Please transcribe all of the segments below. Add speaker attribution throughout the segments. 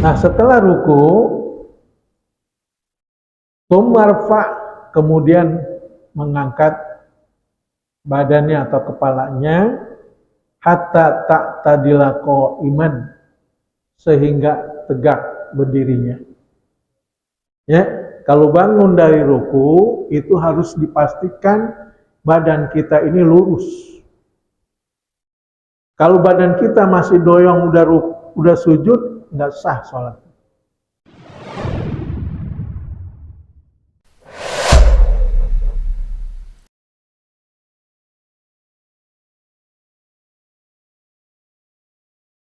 Speaker 1: Nah, setelah ruku, tumarfa, kemudian mengangkat badannya atau kepalanya, hatta tak tadilako iman, sehingga tegak berdirinya. Ya, kalau bangun dari ruku itu harus dipastikan badan kita ini lurus. Kalau badan kita masih doyong udah sujud, nggak sah sholat.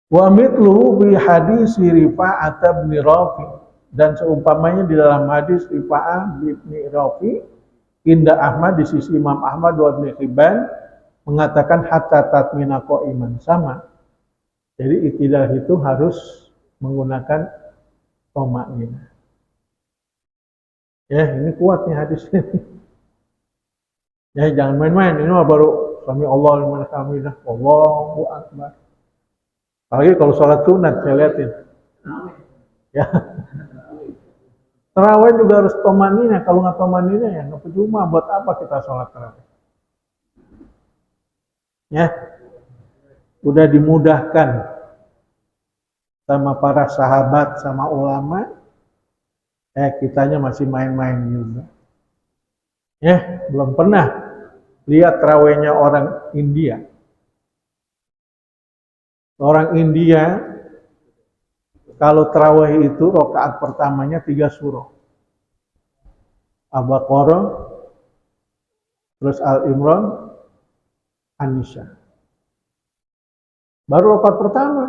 Speaker 1: Wa mithlu bi hadis Rifa'ah bin Rafi, dan seumpamanya di dalam hadis Rifa'ah bin Rafi inda Ahmad, di sisi Imam Ahmad wa Ibnu Hibban, mengatakan hatta tatmina qa'iman, sama. Jadi iktidal itu harus menggunakan thama'ninah. Ya, ini kuat nih hadis ini. Ya, jangan main-main, ini mah baru sami Allah liman hamidah, Allahu akbar. Apalagi kalau sholat sunat, saya lihatin. Ya. Tarawih juga harus thama'ninah. Kalau nggak thama'ninah ya nggak percuma. Buat apa kita sholat tarawih? Ya, udah dimudahkan sama para sahabat, sama ulama. Kitanya masih main-main juga. Ya, belum pernah lihat tarawihnya orang India. Orang India, kalau tarawih itu rakaat pertamanya 3 surah. Al-Baqarah, terus Al-Imran, An-Nisa. Baru rakaat pertama.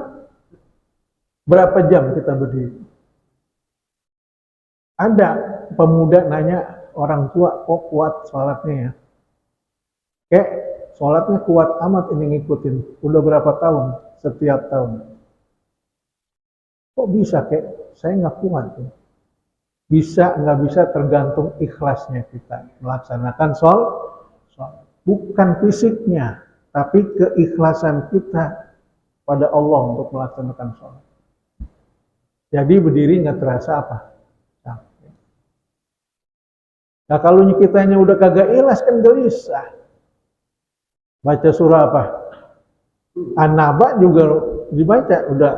Speaker 1: Berapa jam kita berdiri? Ada pemuda nanya orang tua, kok kuat sholatnya ya? Kayak sholatnya kuat amat ini ngikutin. Udah berapa tahun? Setiap tahun. Kok bisa kayak saya nggak kuat tuh? Bisa nggak bisa tergantung ikhlasnya kita melaksanakan sholat. Bukan fisiknya, tapi keikhlasan kita pada Allah untuk melaksanakan sholat. Jadi berdiri nggak terasa apa? Capek. Nah kalau kitanya udah kagak ikhlas kan gelisah. Baca surah apa? An-Naba juga dibaca, udah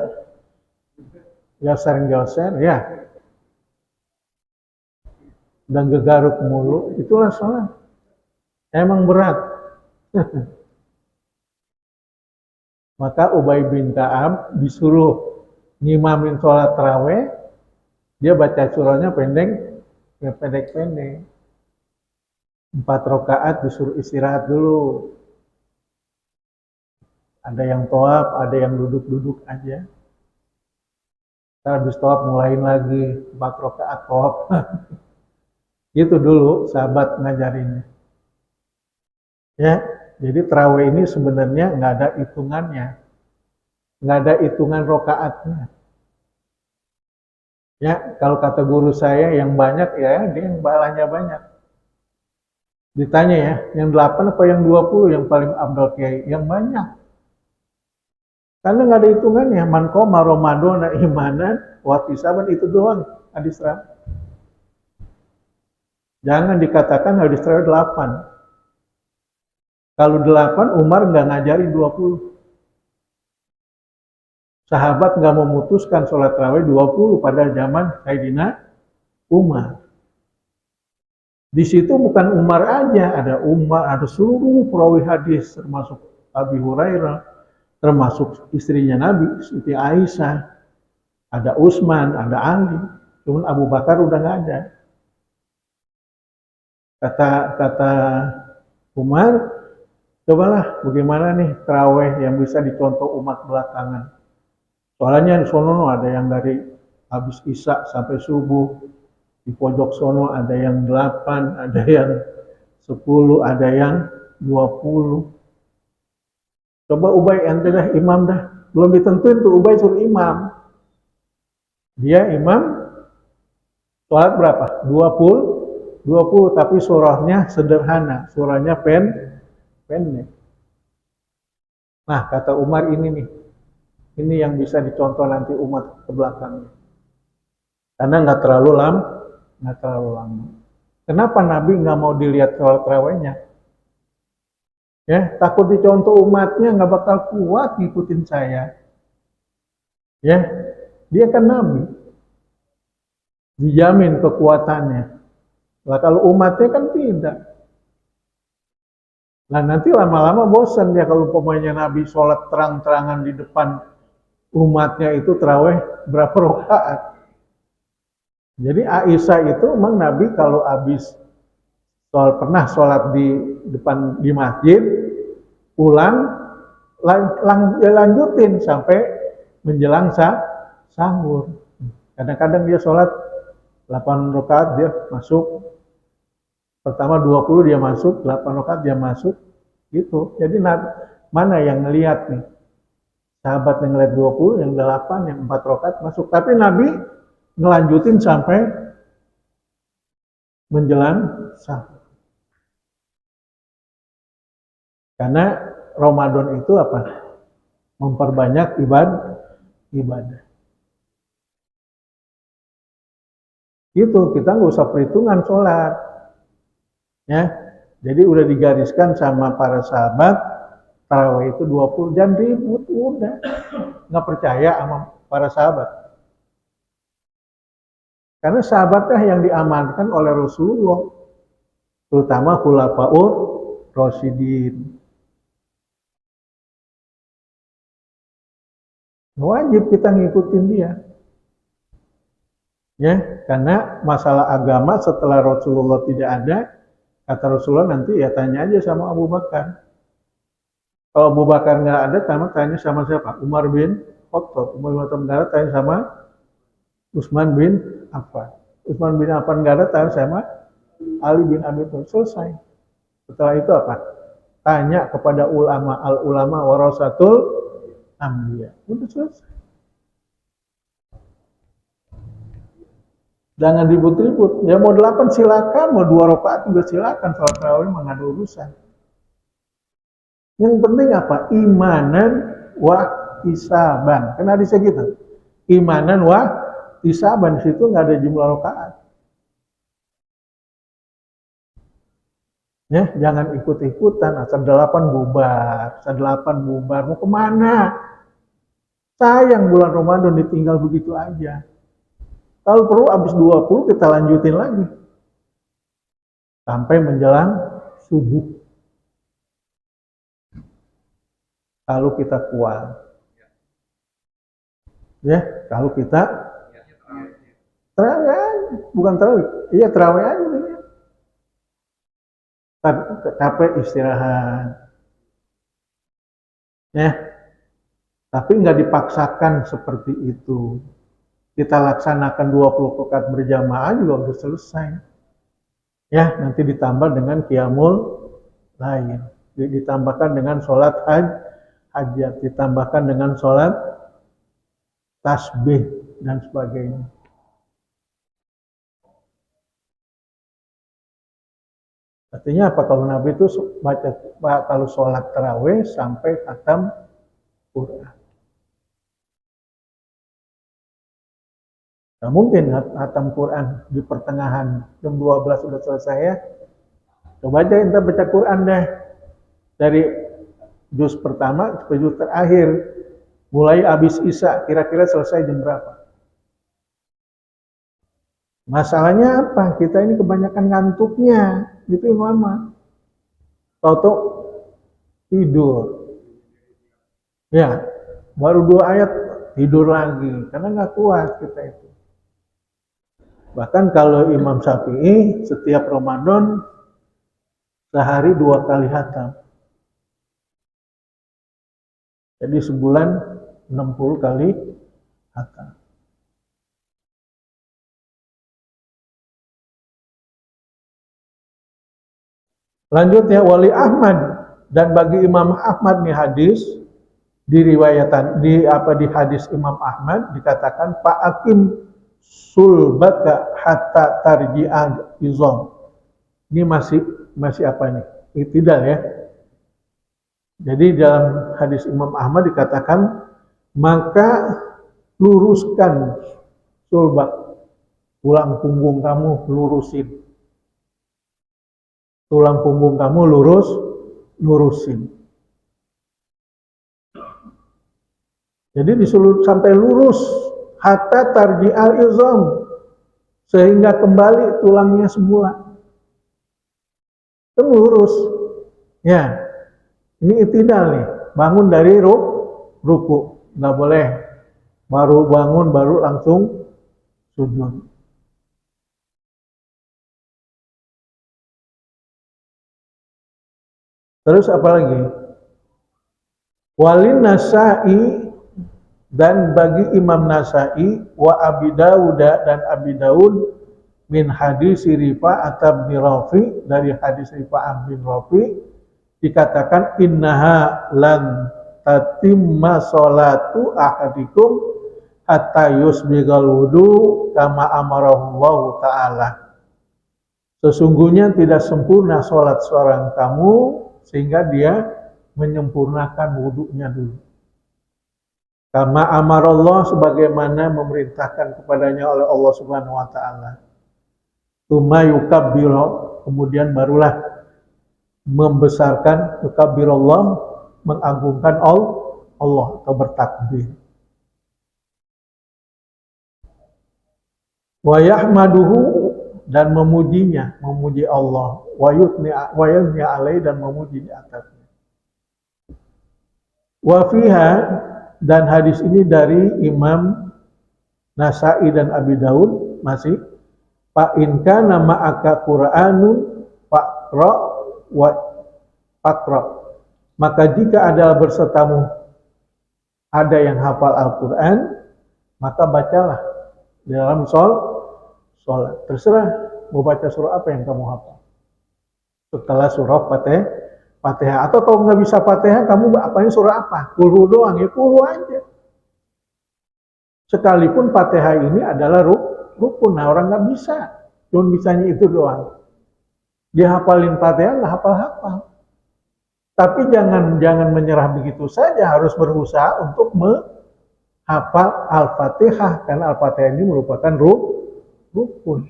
Speaker 1: geser-geser ya. Dan gegaruk mulu, itulah sholat. Emang berat. Maka Ubay bin Ka'ab disuruh ngimamin sholat tarawih, dia baca surahnya pendek, ya pendek-pendek. 4 rakaat disuruh istirahat dulu. Ada yang tawaf, ada yang duduk-duduk aja. Ntar habis tawaf mulain lagi 4 rakaat tawaf. Itu dulu sahabat ngajarinnya. Ya, jadi tarawih ini sebenarnya nggak ada hitungannya, nggak ada hitungan rakaatnya. Ya, kalau kata guru saya yang banyak ya, dia yang balanya banyak. Ditanya ya, yang 8 apa yang 20 yang paling afdal kiai? Yang banyak. Karena nggak ada hitungannya. Man qoma ramadhana imanan wa ihtisaban, itu doang hadis tarawih. Jangan dikatakan hadis tarawih 8. Kalau 8 Umar nggak ngajarin 20. Sahabat nggak memutuskan sholat tarawih 20 pada zaman Sayyidina Umar. Di situ bukan Umar aja, ada Umar, ada seluruh perawi hadis, termasuk Abi Hurairah, termasuk istrinya Nabi, Siti Aisyah, ada Utsman, ada Ali. Cuman Abu Bakar udah nggak ada. Kata Umar, cobalah bagaimana nih tarawih yang bisa dicontoh umat belakangan. Soalnya di sono ada yang dari habis Isya sampai subuh, di pojok sono ada yang 8, ada yang 10, ada yang 20. Coba Ubay ente dah imam dah. Belum ditentuin tuh Ubay suruh imam. Dia imam sholat berapa? 20, tapi surahnya sederhana, surahnya pendek. Nah, kata Umar ini nih, ini yang bisa dicontoh nanti umat ke belakangnya. karena nggak terlalu lama. Kenapa Nabi nggak mau dilihat sholat tarawihnya? Ya, takut dicontoh umatnya nggak bakal kuat ngikutin saya. Ya, dia kan Nabi, dijamin kekuatannya. Lah kalau umatnya kan tidak. Nah nanti lama-lama bosan dia kalau pemainnya Nabi sholat terang-terangan di depan umatnya itu tarawih berapa rakaat. Jadi Aisyah itu memang Nabi kalau habis pernah sholat di depan di masjid, pulang lanjutin sampai menjelang sahur. Kadang-kadang dia sholat 8 rakaat dia masuk, pertama 20 dia masuk, 8 rakaat dia masuk, gitu. Jadi mana yang ngelihat nih? Sahabat yang ngelihat 20, yang 8, yang 4 rakaat masuk. Tapi Nabi ngelanjutin sampai menjelang sahur. Karena Ramadan itu apa? Memperbanyak ibadah. Gitu, kita nggak usah perhitungan sholat. Ya, jadi udah digariskan sama para sahabat, tarawih itu 20, jangan ribut, udah. Nggak percaya sama para sahabat. Karena sahabatnya yang diamankan oleh Rasulullah, terutama khulafaur rasyidin. Wajib kita ngikutin dia. Ya, karena masalah agama setelah Rasulullah tidak ada, kata Rasulullah nanti ya tanya aja sama Abu Bakar. Kalau Abu Bakar nggak ada, tanya sama siapa? Umar bin Khattab. Umar bin Khattab tanya sama Utsman bin Affan. Utsman bin Affan nggak ada, tanya sama Ali bin Abi Thalib. Selesai. Setelah itu apa? Tanya kepada ulama, al-ulama warasatul anbiya. Udah selesai. Jangan ribut-ribut. Ya mau 8 silakan, mau 2 rakaat juga silakan. Sholat tarawih mah nggak ada urusan. Yang penting apa? Imanan wa hisaban. Kan hadisnya gitu. Imanan wa hisaban. Di situ nggak ada jumlah rakaat. Ya, jangan ikut-ikutan. Asal 8 bubar, asal 8 bubar. Mau kemana? Sayang bulan Ramadan ditinggal begitu aja. Kalau perlu habis 20 kita lanjutin lagi. Sampai menjelang subuh. Kalau kita kuat. Ya, kalau kita terawih aja, bukan terawih. Iya, terawih aja. Capek istirahat. Ya, tapi nggak dipaksakan seperti itu. Kita laksanakan 20 rakaat berjamaah juga udah selesai. Ya, nanti ditambah dengan qiyamul lail. Ditambahkan dengan sholat hajat, ditambahkan dengan sholat tasbih dan sebagainya. Artinya apa? Kalau Nabi itu baca kalau sholat tarawih sampai khatam Quran. Nah, mungkin khatam Quran di pertengahan jam 12 sudah selesai ya. Coba aja kita baca Quran deh. Dari juz pertama sampai juz terakhir. Mulai habis Isya, kira-kira selesai jam berapa? Masalahnya apa? Kita ini kebanyakan ngantuknya. Gitu yang lama. Toto tidur. Ya, baru 2 ayat tidur lagi. Karena nggak kuat kita itu. Bahkan kalau Imam Syafi'i setiap Ramadan sehari 2 kali khatam. Jadi sebulan 60 kali khatam. Lanjutnya Wali Ahmad, dan bagi Imam Ahmad nih hadis diriwayatan di hadis Imam Ahmad dikatakan fa'akim sulbaka hatta tarji'a izam. Ini masih apa nih? Iktidal ya. Jadi dalam hadis Imam Ahmad dikatakan maka luruskan sulbak, tulang punggung kamu lurusin. Tulang punggung kamu lurusin. Jadi disuruh sampai lurus hatta tarji'al izam, sehingga kembali tulangnya semula. Itu lurus. Ya, ini itidal nih, bangun dari ruku. Nggak boleh baru bangun baru langsung sujud. Terus apa lagi? Walin Nasa'i, dan bagi Imam Nasa'i wa Abi Dawud dan Abi Daud min hadis Rifa'ah bin Rafi, dari hadis Rifa'ah bin Rafi dikatakan innaha lan tatimma sholatu ahadikum hatta yusbigal wudu kama amarahullahu ta'ala. Sesungguhnya tidak sempurna sholat seorang kamu sehingga dia menyempurnakan wudunya dulu. Kama amarallah, sebagaimana memerintahkan kepadanya oleh Allah Subhanahu wa taala. Tsumma yukabbiru, kemudian barulah membesarkan, yukabbirullah, mengagungkan Allah atau bertakbir. Wa yahmaduhu, dan memujinya, memuji Allah. Wa yuthni alaihi, dan memuji di atasnya. Wa fiha, dan hadis ini dari Imam Nasa'i dan Abi Daud masih, fa in kana ma'aka Qur'anun faqra wa faqra, maka jika ada bersertamu ada yang hafal Al-Qur'an, maka bacalah di dalam sholat. Terserah mau baca surah apa yang kamu hafal setelah surah Fatihah. Atau kalau nggak bisa Fatihah, kamu apain surah apa? Kulhu doang, ya kulhu aja. Sekalipun Fatihah ini adalah rukun, nah orang nggak bisa, cuma bisanya itu doang. Dia hafalin Fatihah, nggak hafal-hafal. Tapi jangan menyerah begitu saja, harus berusaha untuk menghafal Al-Fatihah, karena Al-Fatihah ini merupakan rukun.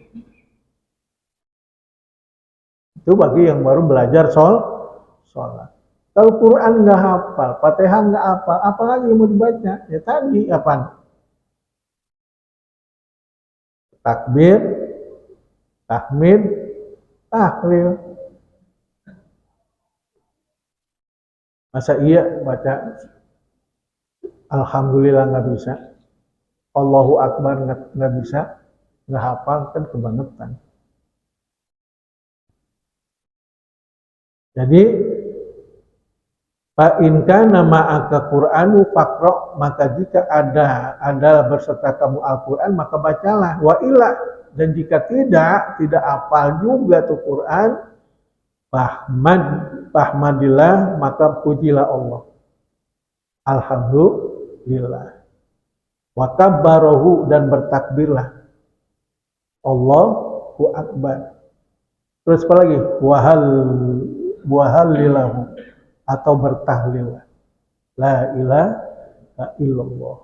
Speaker 1: Itu bagi yang baru belajar sholat. Kalau Quran nggak hafal, Fatihah nggak hafal, apalagi yang mau dibaca? Ya tadi apa? Takbir, tahmid, tahlil. Masa iya baca Alhamdulillah nggak bisa, Allahu Akbar nggak bisa, nggak hafal, kan kebangetan. Jadi fa in kana ma'aka Qur'anu faqra, maka jika ada berserta kamu Al-Qur'an, maka bacalah. Wa illa, dan jika tidak hafal juga tuh Qur'an, fahmadillah, maka pujilah Allah. Alhamdulillah. Wa kabbarahu, dan bertakbirlah. Allahu Akbar. Terus apa lagi? Wahalilahu, atau bertahlil. La ilaha illallah.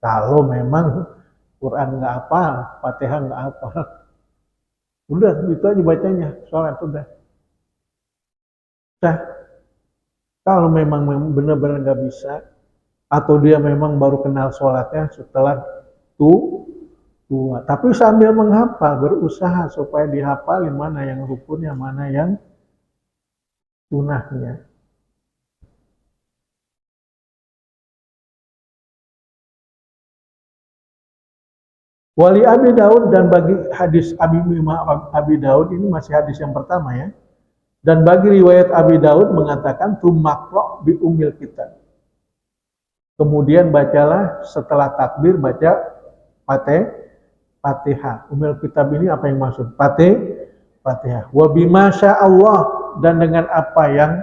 Speaker 1: Kalau memang Quran nggak hafal, Fatihah nggak hafal, udah itu aja bacanya, sholat udah. Nah, kalau memang benar-benar nggak bisa, atau dia memang baru kenal sholatnya setelah tua, tapi sambil menghafal, berusaha supaya dihafalin mana yang rukunnya, mana yang sunahnya. Wali Abi Daud, dan bagi hadis Abi Daud, ini masih hadis yang pertama ya. Dan bagi riwayat Abi Daud mengatakan tumakro bi umil kitab. Kemudian bacalah setelah takbir, baca Fatihah. Umil kitab ini apa yang maksud? Fatihah. Wa bima Allah, dan dengan apa yang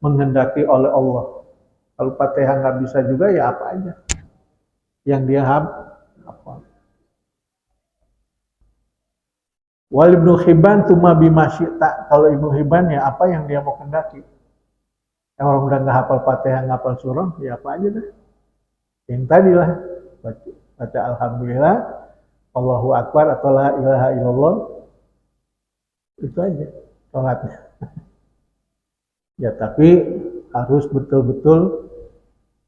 Speaker 1: menghendaki oleh Allah. Kalau Fatihah nggak bisa juga, ya apa aja yang dia hafal. Wal Ibnu Hibban tuma bimasyita, kalau Ibnu Hibban ya apa yang dia mau kendaki. Yang orang udah nggak hafal Fatihah, nggak hafal surah, ya apa aja deh. Yang tadi lah, baca Alhamdulillah, Allahu Akbar atau la ilaha illallah, itu aja sholatnya. Ya tapi harus betul-betul,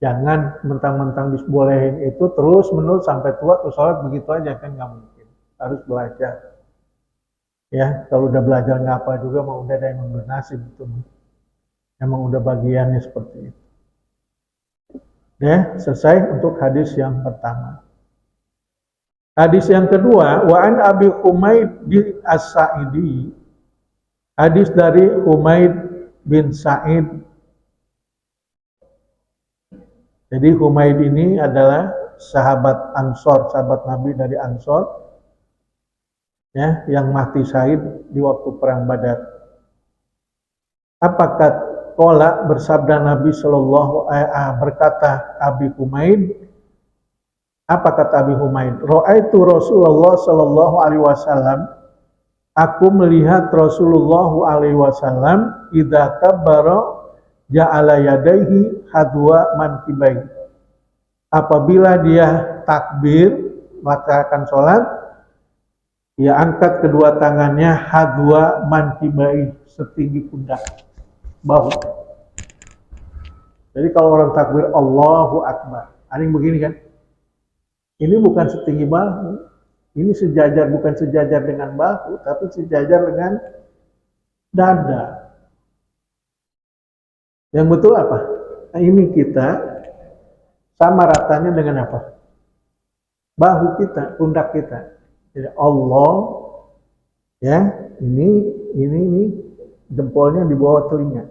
Speaker 1: jangan mentang-mentang dibolehin itu terus menerus sampai tua terus sholat begitu aja, kan nggak mungkin. Harus belajar. Ya kalau udah belajar nggak apa juga, mau udah ada yang bernasib itu. Emang udah bagiannya seperti itu. Ya, selesai untuk hadis yang pertama. Hadis yang kedua, wa an Abi Humaid bin As-Sa'idi, hadis dari Humaid bin Sa'id. Jadi Humaid ini adalah sahabat Ansor, sahabat Nabi dari Ansor, ya, yang mati syahid di waktu perang Badar. Apakah qala, bersabda Nabi sallallahu berkata Abi Humaid, apa kata Abi Humaid? Ra'aitu Rasulullah sallallahu alaihi wasallam, aku melihat Rasulullah alaihi wasallam idza kabbara ja'ala yadayhi hadwa mankibai. Apabila dia takbir melaksanakan sholat, dia angkat kedua tangannya hadwa mankibai, setinggi pundak bahu. Jadi kalau orang takbir Allahu Akbar, ada yang begini kan? Ini bukan setinggi bahu, ini sejajar, bukan sejajar dengan bahu, tapi sejajar dengan dada. Yang betul apa? Nah, ini kita sama ratanya dengan apa? Bahu kita, pundak kita. Jadi Allah, ya, ini jempolnya di bawah telinga.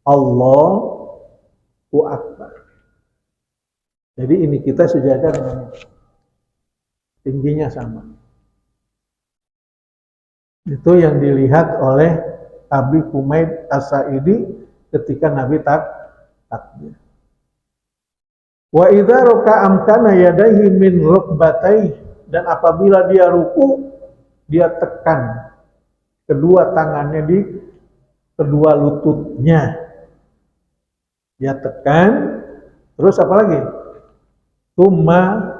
Speaker 1: Allahu Akbar. Jadi ini kita sejajar dengan ini. Tingginya sama. Itu yang dilihat oleh Abi Humaid As-Sa'idi ketika Nabi takbir. Wa idza raka'a amkana yadayhi min rukbatayhi, dan apabila dia ruku, dia tekan kedua tangannya di kedua lututnya. Dia tekan, terus apa lagi? Tsumma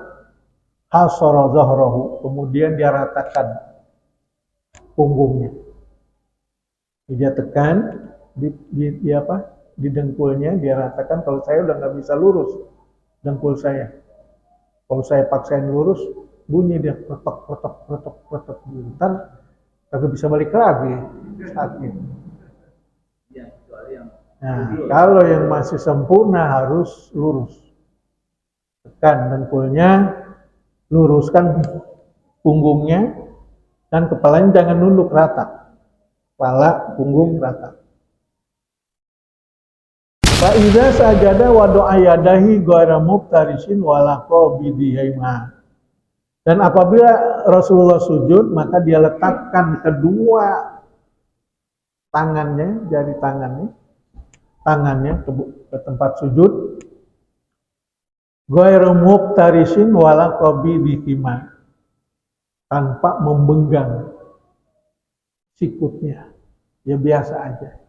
Speaker 1: hasara zahrahu, kemudian dia ratakan punggungnya. Dia tekan di apa? Di dengkulnya dia ratakan. Kalau saya udah nggak bisa lurus dengkul saya. Kalau saya paksain lurus, bunyi dia protok. Ntar kagak bisa balik lagi sakit. Nah, kalau yang masih sempurna harus lurus. Tekan dengkulnya, luruskan punggungnya, dan kepalanya jangan nunduk, rata. Kepala, punggung rata. Fa'idha sajada wa do'a yadahi ghayra muftarisin wala qabidihima. Dan apabila Rasulullah sujud, maka dia letakkan kedua tangannya, jari tangannya ke tempat sujud, ghayra muftarisin wala qabidihima, tanpa membenggang sikutnya. Ya biasa aja.